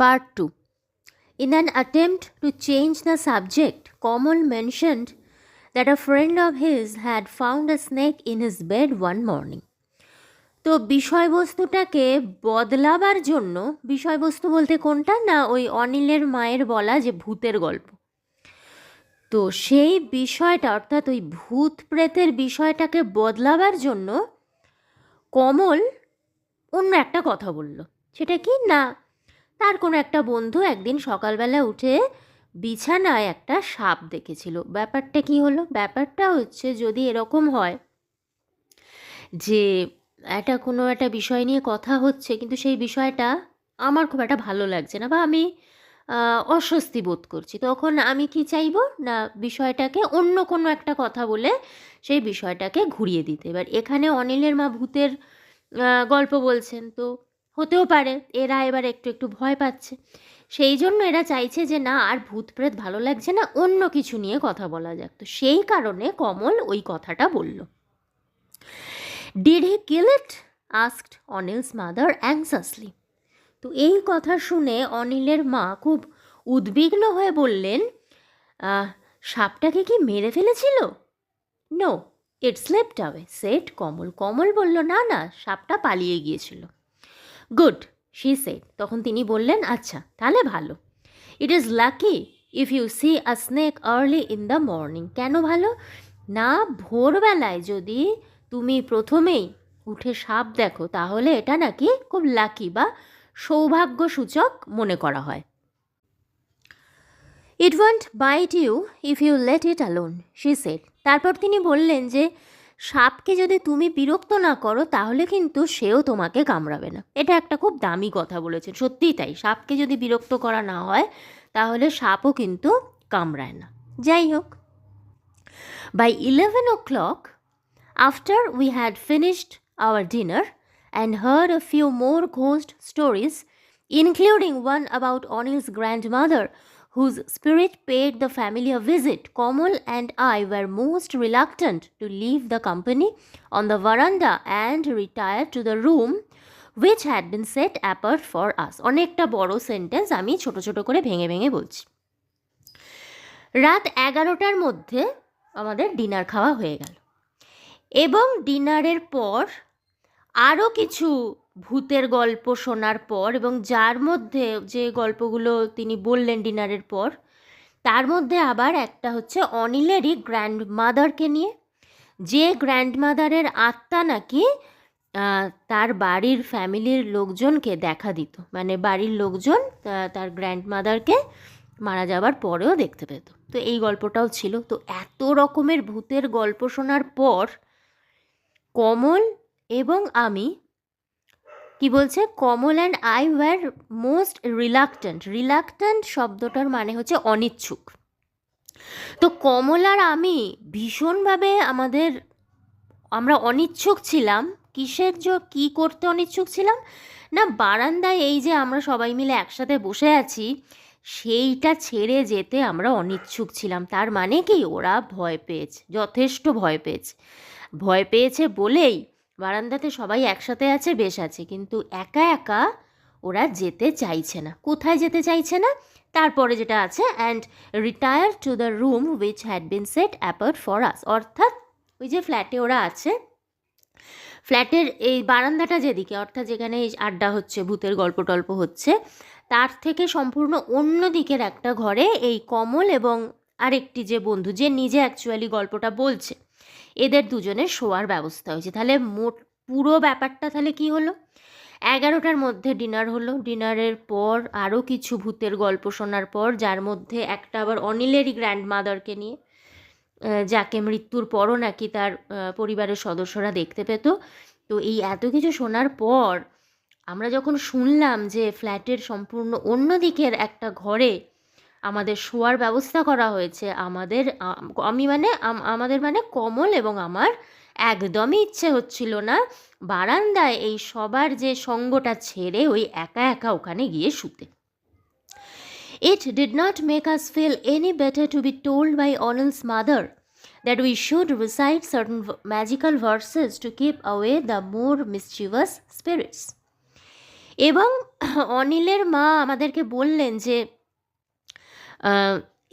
Part 2. In an attempt to change the subject, Komal mentioned that a friend of his had found a snake in his bed one morning. তো বিষয়বস্তুটাকে বদলাবার জন্য, বিষয়বস্তু বলতে কোনটা না, ওই অনিলের মায়ের বলা যে ভূতের গল্প, তো সেই বিষয়টা অর্থাৎ ওই ভূত প্রেতের বিষয়টাকে বদলাবার জন্য কমল অন্য একটা কথা বলল। সেটা কি না, তার কোনো একটা বন্ধু একদিন সকালবেলা উঠে বিছানায় একটা সাপ দেখেছিল। ব্যাপারটা কি হলো, ব্যাপারটা হচ্ছে যদি এরকম হয় যে কোনো একটা বিষয় নিয়ে কথা হচ্ছে, কিন্তু সেই বিষয়টা আমার খুব একটা ভালো লাগছে না বা আমি অস্বস্তি বোধ করছি, তখন আমি কি চাইবো না, বিষয়টাকে অন্য কোনো একটা কথা বলে সেই বিষয়টাকে ঘুরিয়ে দিতে। এবার এখানে অনিলের মা ভূতের গল্প বলছেন, তো হতেও পারে এরা এবার একটু একটু ভয় পাচ্ছে, সেই জন্য এরা চাইছে যে না, আর ভূত প্রেত ভালো লাগছে না, অন্য কিছু নিয়ে কথা বলা যাক। তো সেই কারণে কমল ওই কথাটা বলল। Did he kill it, asked Anil's mother anxiously. তো এই কথা শুনে অনিলের মা খুব উদ্বিগ্ন হয়ে বললেন, সাপটাকে কি মেরে ফেলেছিল? No, it slipped away, said Kamal. Kamal বলল না না, সাপটা পালিয়ে গিয়েছিল। Good, she said. তখন তিনি বললেন আচ্ছা, তাহলে ভালো। It is lucky if you see a snake early in the morning. কেন ভালো না, ভোরবেলায় যদি তুমি প্রথমেই উঠে সাপ দেখো, তাহলে এটা নাকি খুব লাকি বা সৌভাগ্যসূচক মনে করা হয়। It won't bite you if you let it alone, she said. তারপর তিনি বললেন যে সাপকে যদি তুমি বিরক্ত না করো, তাহলে কিন্তু সেও তোমাকে কামড়াবে না। এটা একটা খুব দামি কথা বলেছেন, সত্যিই তাই। সাপকে যদি বিরক্ত করা না হয়, তাহলে সাপও কিন্তু কামড়ায় না। যাই হোক, by 11 o'clock, after we had finished our dinner and heard a few more ghost stories, including one about Anil's grandmother, whose spirit paid the family a visit, Komal and I were most reluctant to leave the company on the veranda and retire to the room which had been set apart for us. অনেকটা বড় sentence, আমি ছোট ছোট করে ভেঙে ভেঙে বলছি। রাত 11টার মধ্যে আমাদের ডিনার খাওয়া হয়ে গেল এবং ডিনারের পর আরও কিছু ভূতের গল্প শোনার পর, এবং যার মধ্যে যে গল্পগুলো তিনি বললেন ডিনারের পর, তার মধ্যে আবার একটা হচ্ছে অনিলেরই গ্র্যান্ডমাদারকে নিয়ে, যে গ্র্যান্ডমাদারের আত্মা নাকি তার বাড়ির ফ্যামিলির লোকজনকে দেখা দিত, মানে বাড়ির লোকজন তার গ্র্যান্ডমাদারকে মারা যাবার পরেও দেখতে পেত। তো এই গল্পটাও ছিল। তো এত রকমের ভূতের গল্প শোনার পর কমল এবং আমি, কি বলছে, কমল and I were most reluctant শব্দটার মানে হচ্ছে অনিচ্ছুক। তো কমল আর আমি ভীষণভাবে আমরা অনিচ্ছুক ছিলাম। কিসের কী করতে অনিচ্ছুক ছিলাম না, বারান্দায় এই যে আমরা সবাই মিলে একসাথে বসে আছি, সেইটা ছেড়ে যেতে আমরা অনিচ্ছুক ছিলাম। তার মানে কি, ওরা ভয় পেয়েছে, যথেষ্ট ভয় পেয়েছে বলেই বারান্দাতে সবাই একসাথে আছে, বেশ আছে, কিন্তু একা একা ওরা যেতে চাইছে না। কোথায় যেতে চাইছে না, তারপরে যেটা আছে, and retire to the room which had been set apart for us. অর্থাৎ ওই যে ফ্ল্যাটে ওরা আছে, ফ্ল্যাটের এই বারান্দাটা যেদিকে, অর্থাৎ যেখানে আড্ডা হচ্ছে, ভূতের গল্প টল্প হচ্ছে, তার থেকে সম্পূর্ণ অন্য দিকের একটা ঘরে এই কমল এবং আরেকটি যে বন্ধু, যে নিজে অ্যাকচুয়ালি গল্পটা বলছে, এদের দুজনের শোয়ার ব্যবস্থা হয়েছে। তাহলে পুরো ব্যাপারটা তাহলে কি হলো, 11টার মধ্যে ডিনার হলো। ডিনারের পর আরও কিছু ভূতের গল্প শোনার পর, যার মধ্যে একটা আবার অনিলেরই গ্র্যান্ডমাদারকে নিয়ে, যাকে মৃত্যুর পরও নাকি তার পরিবারের সদস্যরা দেখতে পেত। তো এই এত কিছু শোনার পর আমরা যখন শুনলাম যে ফ্ল্যাটের সম্পূর্ণ অন্য দিকের একটা ঘরে আমাদের শোয়ার ব্যবস্থা করা হয়েছে, আমাদের মানে কমল এবং আমার একদমই ইচ্ছে হচ্ছিল না বারান্দায় এই সবার যে সঙ্গটা ছেড়ে ওই একা একা ওখানে গিয়ে শুতে। It did not make us feel any better to be told by Anil's mother that we should recite certain magical verses to keep away the more mischievous spirits. এবং অনিলের মা আমাদেরকে বললেন যে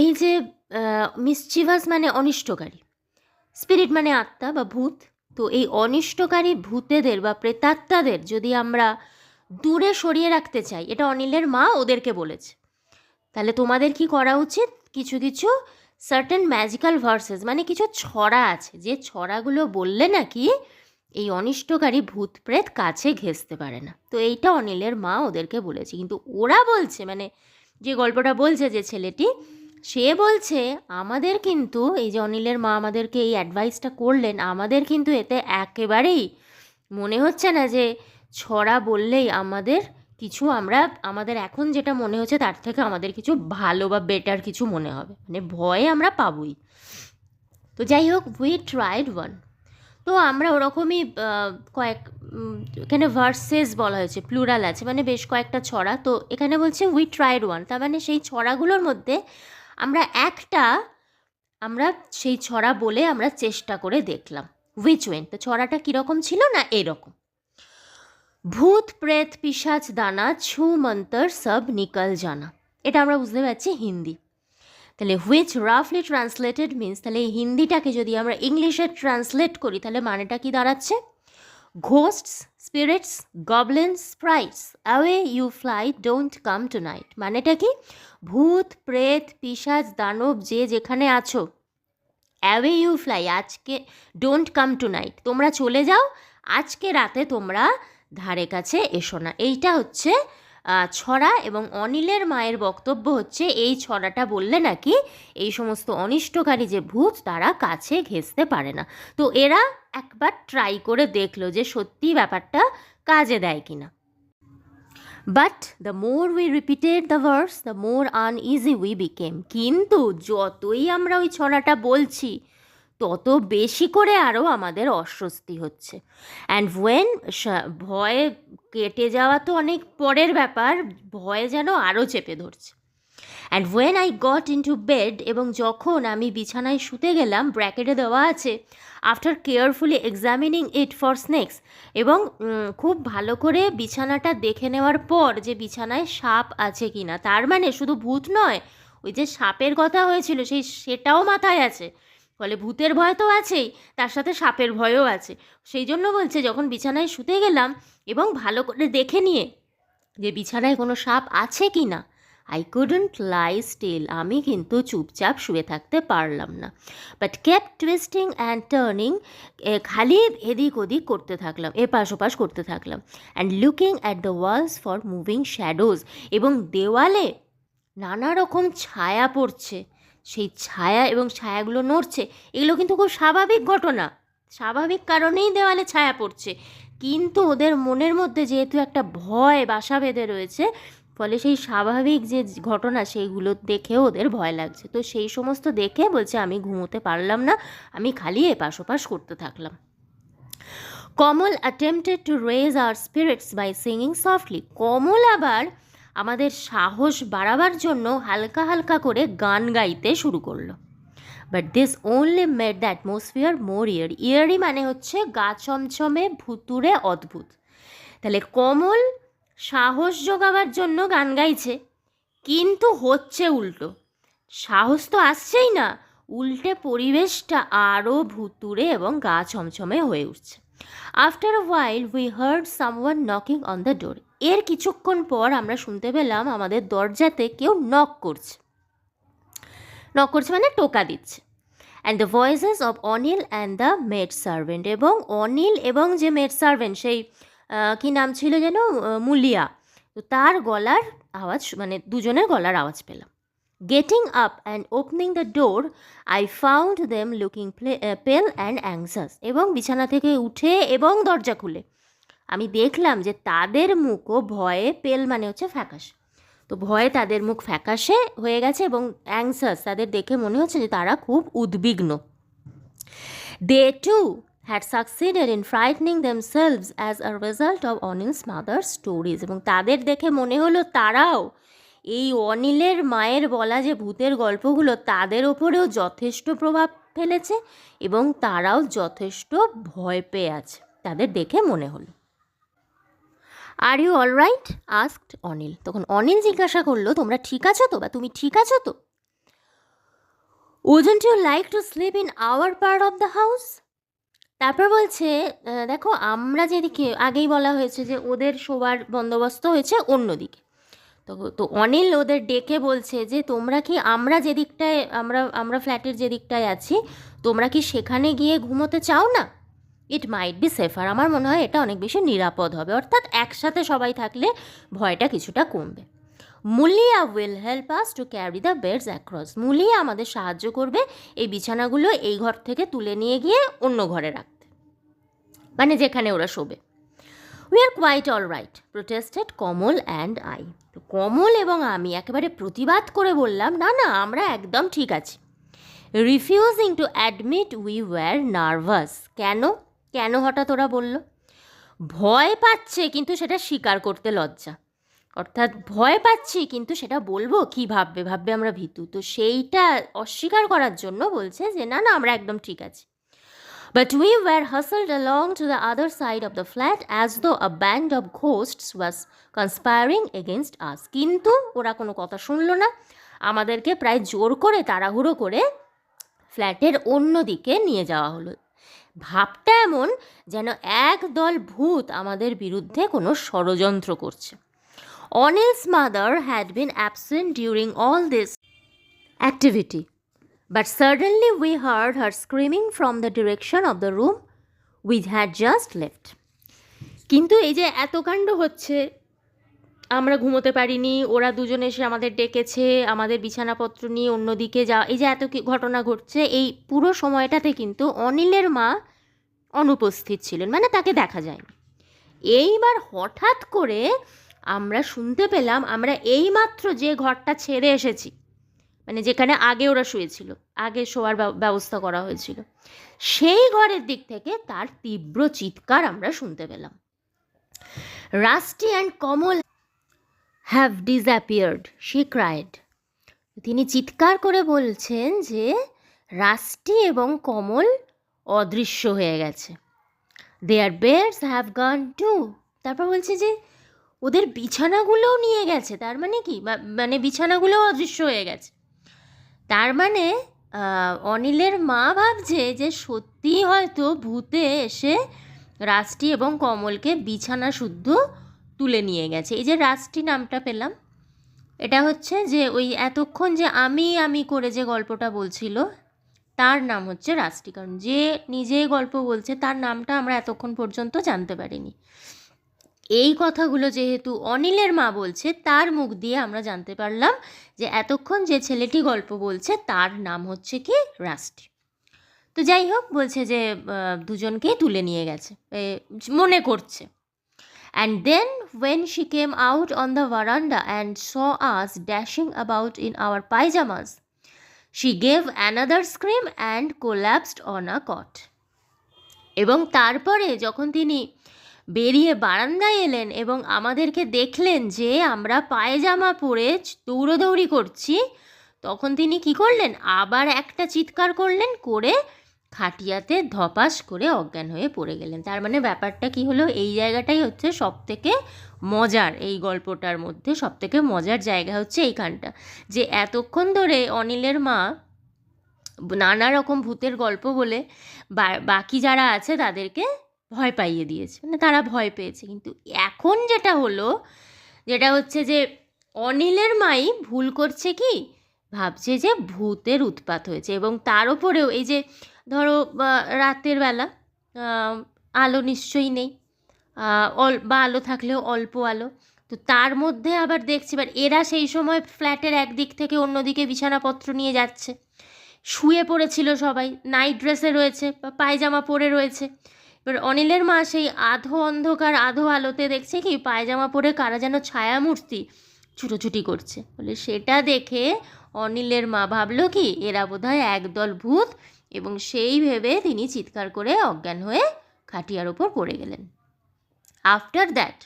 এই যে মিসচিভাস মানে অনিষ্টকারী, স্পিরিট মানে আত্মা বা ভূত, তো এই অনিষ্টকারী ভূতেদের বা প্রেতাত্মাদের যদি আমরা দূরে সরিয়ে রাখতে চাই, এটা অনিলের মা ওদেরকে বলেছে, তাহলে তোমাদের কি করা উচিত, কিছু কিছু সার্টেন ম্যাজিক্যাল ভার্সেস মানে কিছু ছড়া আছে, যে ছড়াগুলো বললে নাকি এই অনিষ্টকারী ভূত প্রেত কাছে ঘেঁষতে পারে না। তো এইটা অনিলের মা ওদেরকে বলেছে, কিন্তু ওরা বলছে, মানে যে গল্পটা বলছে যে ছেলেটি, সে বলছে আমাদের কিন্তু এই যে অনিলের মা আমাদেরকে এই অ্যাডভাইসটা করলেন, আমাদের কিন্তু এতে একেবারেই মনে হচ্ছে না যে ছড়া বললেই আমাদের কিছু, আমাদের এখন যেটা মনে হচ্ছে তার থেকে আমাদের কিছু ভালো বা বেটার কিছু মনে হবে, মানে ভয়ে আমরা পাবই। তো যাই হোক, উই ট্রাইড ওয়ান। তো আমরা ওরকমই এখানে ভার্সেস বলা হয়েছে, প্লুরাল আছে, মানে বেশ কয়েকটা ছড়া। তো এখানে বলছে উই ট্রাইড ওয়ান, তার মানে সেই ছড়াগুলোর মধ্যে আমরা সেই ছড়া বলে আমরা চেষ্টা করে দেখলাম। উইচ ওয়েন, তো ছড়াটা কীরকম ছিল না এরকম, ভূত প্রেত পিশাচ দানা ছু মন্তর সব নিকল জানা। এটা আমরা বুঝতে পারছি হিন্দি। তাহলে হুইচ রাফলি ট্রান্সলেটেড মিনস, তাহলে এই হিন্দিটাকে যদি আমরা ইংলিশে ট্রান্সলেট করি তাহলে মানেটা কি দাঁড়াচ্ছে, ghosts, spirits, goblins, sprites, away you fly, don't come tonight. মানেটা কি, ভূত প্রেত পিশাচ দানব যে যেখানে আছো, অ্যাওয়ে ইউ ফ্লাই, আজকে, ডোন্ট কাম টু নাইট, তোমরা চলে যাও, আজকে রাতে তোমরা ধারে কাছে এসো না। এইটা হচ্ছে ছড়া। এবং অনিলের মায়ের বক্তব্য হচ্ছে এই ছড়াটা বললে নাকি এই সমস্ত অনিষ্টকারী যে ভূত তারা কাছে ঘেঁষতে পারে না। তো এরা একবার ট্রাই করে দেখলো যে সত্যি ব্যাপারটা কাজে দেয় কিনা। But the more we repeated the verse the more uneasy we became. কিন্তু যতই আমরা ওই ছড়াটা বলছি তত বেশি করে আরও আমাদের অস্বস্তি হচ্ছে। অ্যান্ড ওয়েন, ভয় কেটে যাওয়া তো অনেক পরের ব্যাপার, ভয় যেন আরও চেপে ধরছে। And when I got into bed, এবং যখন আমি বিছানায় শুতে গেলাম, ব্র্যাকেটে দেওয়া আছে after carefully examining it for snakes, এবং খুব ভালো করে বিছানাটা দেখে নেওয়ার পর যে বিছানায় সাপ আছে কি না, তার মানে শুধু ভূত নয়, ওই যে সাপের কথা হয়েছিল সেটাও মাথায় আছে, ফলে ভূতের ভয় তো আছেই, তার সাথে সাপের ভয়ও আছে। সেই জন্য বলছে যখন বিছানায় শুতে গেলাম এবং ভালো করে দেখে নিয়ে যে বিছানায় কোনো সাপ আছে কি না, আই কুডন্ট লাই স্টিল, আমি কিন্তু চুপচাপ শুয়ে থাকতে পারলাম না, but kept twisting and turning, খালি এদিক ওদিক করতে থাকলাম, এপাশ ওপাশ করতে থাকলাম, and looking at the walls for moving shadows, এবং দেওয়ালে নানা রকম ছায়া পড়ছে, সেই ছায়া এবং ছায়াগুলো নড়ছে, এগুলো কিন্তু খুব স্বাভাবিক ঘটনা, স্বাভাবিক কারণেই দেওয়ালে ছায়া পড়ছে, কিন্তু ওদের মনের মধ্যে যেহেতু একটা ভয় বাসা বেঁধে রয়েছে, ফলে সেই স্বাভাবিক যে ঘটনা সেইগুলো দেখেও ওদের ভয় লাগছে। তো সেই সমস্ত দেখে বলছে আমি ঘুমোতে পারলাম না, আমি খালি এপাশ ওপাশ করতে থাকলাম। Kamal attempted to raise our spirits by singing softly, Kamal আবার আমাদের সাহস বাড়াবার জন্য হালকা হালকা করে গান গাইতে শুরু করলো। But this only made the atmosphere more eerie মানে হচ্ছে গা ছমছমে ভুতুরে অদ্ভুত। তাহলে কমল সাহস জোগাবার জন্য গান গাইছে, কিন্তু হচ্ছে উল্টো, সাহস তো আসছেই না, উল্টে পরিবেশটা আরও ভুতুরে এবং গা ছমছমে হয়ে উঠছে। After a while we heard someone knocking on the door, এর কিছুক্ষণ পর আমরা শুনতে পেলাম আমাদের দরজাতে কেউ নক করছে মানে টোকা দিচ্ছে। And the voices of Anil and the maid servant, এবং অনিল এবং যে মেড সার্ভেন্ট সেই কী নাম ছিল যেন, মুলিয়া, তো তার গলার আওয়াজ, মানে দুজনের গলার আওয়াজ পেলাম। Getting up and opening the door I found them looking পেল অ্যান্ড অ্যাংসাস, এবং বিছানা থেকে উঠে এবং দরজা খুলে আমি দেখলাম যে তাদের মুখও ভয়ে, পেল মানে হচ্ছে ফ্যাকাশে, তো ভয়ে তাদের মুখ ফ্যাকাশে হয়ে গেছে, এবং অ্যাংসাস, তাদের দেখে মনে হচ্ছে যে তারা খুব উদ্বিগ্ন। দে two had succeeded in frightening themselves as a result of Anil's mother's stories, এবং তাদের দেখে মনে হলো তারাও এই অনিলের মায়ের বলা যে ভূতের গল্পগুলো তাদের ওপরেও যথেষ্ট প্রভাব ফেলেছে এবং তারাও যথেষ্ট ভয় পেয়ে আছে, তাদের দেখে মনে হলো। Are you all right asked Anil. তখন অনিল জিজ্ঞাসা করলো, তোমরা ঠিক আছো তো, বা তুমি ঠিক আছো তো? Wouldn't you like to sleep in our part of the house? তারপর বলছে, দেখো আমরা যেদিকে আগেই বলা হয়েছে যে ওদের শোবার বন্দোবস্ত হয়েছে অন্যদিকে। তো অনিল ওদের ডেকে বলছে যে তোমরা কি আমরা যে দিকটায় আমরা ফ্ল্যাটের যে দিকটায় আছি, তোমরা কি সেখানে গিয়ে ঘুমোতে চাও না? ইট মাইট বি সেফার। আমার মনে হয় এটা অনেক বেশি নিরাপদ হবে, অর্থাৎ একসাথে সবাই থাকলে ভয়টা কিছুটা কমবে। Mulia will help us to carry the beds across. Mulia আমাদের সাহায্য করবে এই বিছানাগুলো এই ঘর থেকে তুলে নিয়ে গিয়ে অন্য ঘরে রাখতে, মানে যেখানে ওরা শোবে। We are quite all right protested Kamal and I. তো কমল এবং আমি একেবারে প্রতিবাদ করে বললাম, না না, আমরা একদম ঠিক আছি। Refusing to admit we were nervous. কেন কেন হঠাৎ ওরা বলল? ভয় পাচ্ছে কিন্তু সেটা স্বীকার করতে লজ্জা, অর্থাৎ ভয় পাচ্ছি কিন্তু সেটা বলবো কি, ভাববে আমরা ভীতু, তো সেইটা অস্বীকার করার জন্য বলছে যে না না, আমরা একদম ঠিক আছি। But we were hustled along to the other side of the flat as though a band of ghosts was conspiring against us. কিন্তু ওরা কোনো কথা শুনলো না, আমাদেরকে প্রায় জোর করে তাড়াহুড়ো করে ফ্ল্যাটের অন্য দিকে নিয়ে যাওয়া হলো। ভাবটা এমন যেন একদল ভূত আমাদের বিরুদ্ধে কোনো ষড়যন্ত্র করছে। Anil's mother had been absent during all this activity. But suddenly we heard her screaming from the direction of the room we had just left. কিন্তু এই যে এত কাণ্ড হচ্ছে, আমরা ঘুমোতে পারিনি, ওরা দুজনে এসে আমাদের ডেকেছে, আমাদের বিছানাপত্র নিয়ে অন্যদিকে যাওয়া, এই যে এত ঘটনা ঘটছে, এই পুরো সময়টাতে কিন্তু অনিলের মা অনুপস্থিত ছিলেন, মানে তাকে দেখা যায়নি। এইবার হঠাৎ করে আমরা শুনতে পেলাম, আমরা এইমাত্র যে ঘরটা ছেড়ে এসেছি, মানে যেখানে আগে ওরা শুয়েছিল, আগে শোয়ার ব্যবস্থা করা হয়েছিল, সেই ঘরের দিক থেকে তার তীব্র চিৎকার আমরা শুনতে পেলাম। Rusty and Kamal have disappeared, she cried. তিনি চিৎকার করে বলছেন যে রাস্টি এবং কমল অদৃশ্য হয়ে গেছে। দেয়ার বেডস হ্যাভ গন টু। তারপর বলছে যে ওদের বিছানাগুলোও নিয়ে গেছে। তার মানে কি, মানে বিছানাগুলোও অদৃশ্য হয়ে গেছে। তার মানে অনিলের মা ভাবছে যে সত্যিই হয়তো ভূতে এসে রাস্টি এবং কমলকে বিছানা শুদ্ধ তুলে নিয়ে গেছে। এই যে রাস্টি নামটা পেলাম, এটা হচ্ছে যে ওই এতক্ষণ যে আমি করে যে গল্পটা বলছিল তার নাম হচ্ছে রাস্টি, কারণ যে নিজে গল্প বলছে তার নামটা আমরা এতক্ষণ পর্যন্ত জানতে পারিনি। এই কথাগুলো যেহেতু অনিলের মা বলছে, তার মুখ দিয়ে আমরা জানতে পারলাম যে এতক্ষণ যে ছেলেটি গল্প বলছে তার নাম হচ্ছে কি রাস্টি। তো যাই হোক, বলছে যে দুজনকেই তুলে নিয়ে গেছে মনে করছে। And then when she came out on the veranda and saw us dashing about in our pajamas, she gave another scream and collapsed on a cot. এবং তারপরে যখন তিনি বেরিয়ে বারান্দায় এলেন এবং আমাদেরকে দেখলেন যে আমরা পায়জামা পরে দৌড়োদৌড়ি করছি, তখন তিনি কি করলেন, আবার একটা চিৎকার করলেন, করে খাটিয়াতে ধপাস করে অজ্ঞান হয়ে পড়ে গেলেন। তার মানে ব্যাপারটা কি হলো, এই জায়গাটাই হচ্ছে সবথেকে মজার, এই গল্পটার মধ্যে সবথেকে মজার জায়গা হচ্ছে এইখানটা, যে এতক্ষণ ধরে অনিলের মা নানা রকম ভূতের গল্প বলে বাকি যারা আছে তাদেরকে ভয় পাইয়ে দিয়েছে, মানে তারা ভয় পেয়েছে। কিন্তু এখন যেটা হলো, যেটা হচ্ছে যে অনিলের মাই ভুল করছে, কি ভাবছে যে ভূতের উৎপাত হয়েছে, এবং তার উপরেও এই যে ধরো রাতের বেলা আলো নিশ্চয়ই নেই, বা আলো থাকলেও অল্প আলো, তো তার মধ্যে আবার দেখছি এবার এরা সেই সময় ফ্ল্যাটের একদিক থেকে অন্যদিকে বিছানাপত্র নিয়ে যাচ্ছে, শুয়ে পড়েছিল সবাই, নাইট ড্রেসে রয়েছে বা পায়জামা পরে রয়েছে। এবার অনিলের মা সেই আধো অন্ধকার আধো আলোতে দেখছে কি পায়জামা পরে কারা যেন ছায়ামূর্তি ছুটোছুটি করছে, বলে সেটা দেখে অনিলের মা ভাবলো কি এরা বোধহয় একদল ভূত, এবং সেই ভেবে তিনি চিৎকার করে অজ্ঞান হয়ে খাটিয়ার ওপর পড়ে গেলেন। After that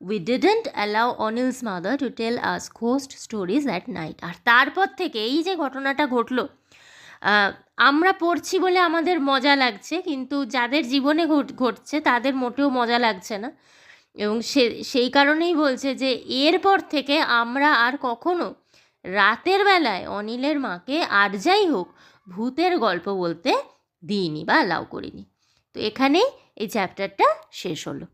we didn't allow Anil's mother to tell us ghost stories at night. আর তারপর থেকে এই যে ঘটনাটা ঘটলো, আমরা পড়ছি বলে আমাদের মজা লাগছে, কিন্তু যাদের জীবনে ঘটছে তাদের মোটেও মজা লাগছে না। এবং সেই কারণেই বলছে যে এরপর থেকে আমরা আর কখনো রাতের বেলায় অনিলের মাকে আর যাই হোক ভূতের গল্প বলতে দিইনি বা অ্যালাউ করিনি। তো এখানেই এই চ্যাপ্টারটা শেষ হলো।